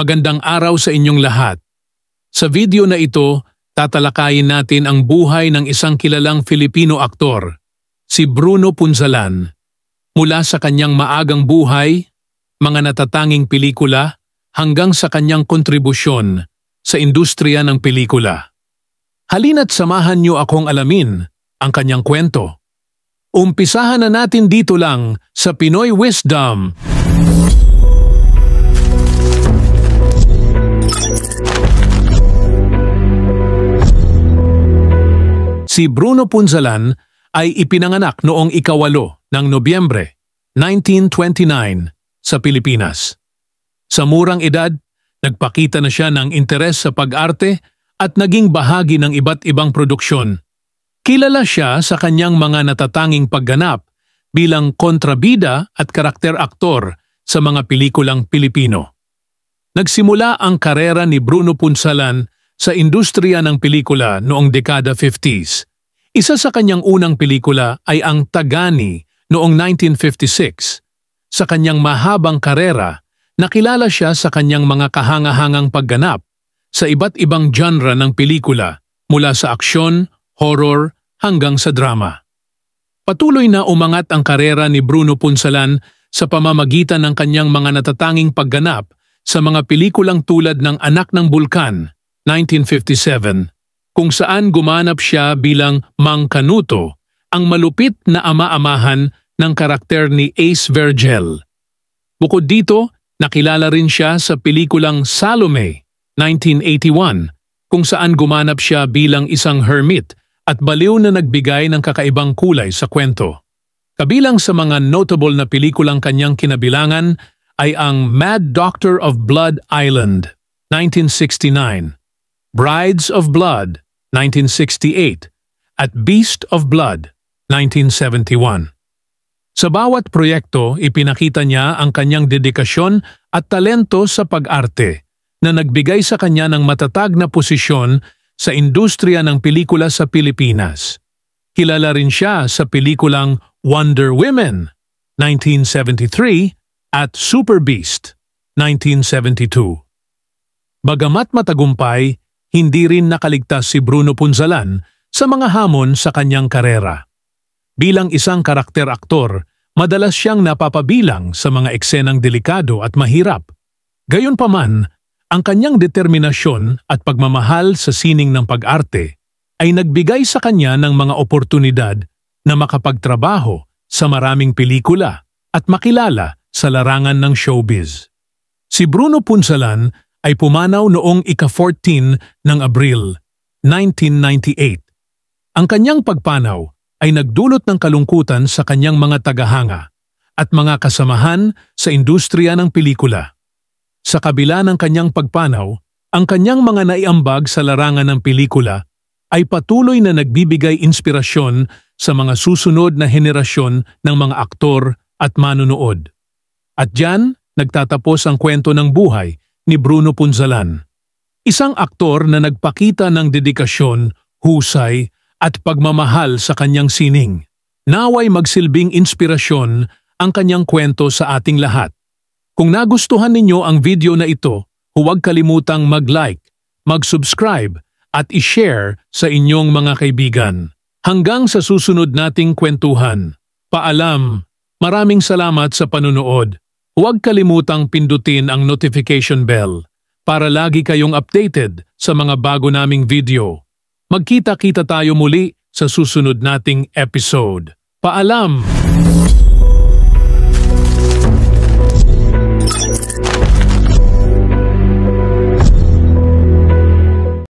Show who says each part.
Speaker 1: Magandang araw sa inyong lahat. Sa video na ito, tatalakayin natin ang buhay ng isang kilalang Filipino aktor, si Bruno Punzalan. Mula sa kanyang maagang buhay, mga natatanging pelikula, hanggang sa kanyang kontribusyon sa industriya ng pelikula. Halina't samahan niyo akong alamin ang kanyang kwento. Umpisahan na natin dito lang sa Pinoy Wisdom. Si Bruno Punzalan ay ipinanganak noong 8 ng Nobyembre 1929 sa Pilipinas. Sa murang edad, nagpakita na siya ng interes sa pag-arte at naging bahagi ng iba't ibang produksyon. Kilala siya sa kanyang mga natatanging pagganap bilang kontrabida at karakter aktor sa mga pelikulang Pilipino. Nagsimula ang karera ni Bruno Punzalan sa industriya ng pelikula noong dekada 50s. Isa sa kanyang unang pelikula ay ang Tagani noong 1956. Sa kanyang mahabang karera, nakilala siya sa kanyang mga kahanga-hangang pagganap sa iba't ibang genre ng pelikula mula sa aksyon, horror hanggang sa drama. Patuloy na umangat ang karera ni Bruno Punzalan sa pamamagitan ng kanyang mga natatanging pagganap sa mga pelikulang tulad ng Anak ng Bulkan, 1957, kung saan gumanap siya bilang Mang Canuto, ang malupit na ama-amahan ng karakter ni Ace Vergel. Bukod dito, nakilala rin siya sa pelikulang Salome, 1981, kung saan gumanap siya bilang isang hermit at baliw na nagbigay ng kakaibang kulay sa kwento. Kabilang sa mga notable na pelikulang kanyang kinabilangan ay ang Mad Doctor of Blood Island, 1969, Brides of Blood, 1968, at Beast of Blood, 1971. Sa bawat proyekto, ipinakita niya ang kanyang dedikasyon at talento sa pag-arte na nagbigay sa kanya ng matatag na posisyon sa industriya ng pelikula sa Pilipinas. Kilala rin siya sa pelikulang Wonder Women, 1973, at Super Beast, 1972. Bagamat matagumpay, hindi rin nakaligtas si Bruno Punzalan sa mga hamon sa kanyang karera. Bilang isang karakter-aktor, madalas siyang napapabilang sa mga eksenang delikado at mahirap. Gayunpaman, ang kanyang determinasyon at pagmamahal sa sining ng pag-arte ay nagbigay sa kanya ng mga oportunidad na makapagtrabaho sa maraming pelikula at makilala sa larangan ng showbiz. Si Bruno Punzalan ay pumanaw noong ika-14 ng Abril, 1998. Ang kanyang pagpanaw ay nagdulot ng kalungkutan sa kanyang mga tagahanga at mga kasamahan sa industriya ng pelikula. Sa kabila ng kanyang pagpanaw, ang kanyang mga naiambag sa larangan ng pelikula ay patuloy na nagbibigay inspirasyon sa mga susunod na henerasyon ng mga aktor at manunood. At diyan, nagtatapos ang kwento ng buhay ni Bruno Punzalan. Isang aktor na nagpakita ng dedikasyon, husay at pagmamahal sa kanyang sining. Naway magsilbing inspirasyon ang kanyang kwento sa ating lahat. Kung nagustuhan ninyo ang video na ito, huwag kalimutang mag-like, mag-subscribe at i-share sa inyong mga kaibigan. Hanggang sa susunod nating kwentuhan. Paalam! Maraming salamat sa panunood. Huwag kalimutang pindutin ang notification bell para lagi kayong updated sa mga bago naming video. Magkita-kita tayo muli sa susunod nating episode. Paalam!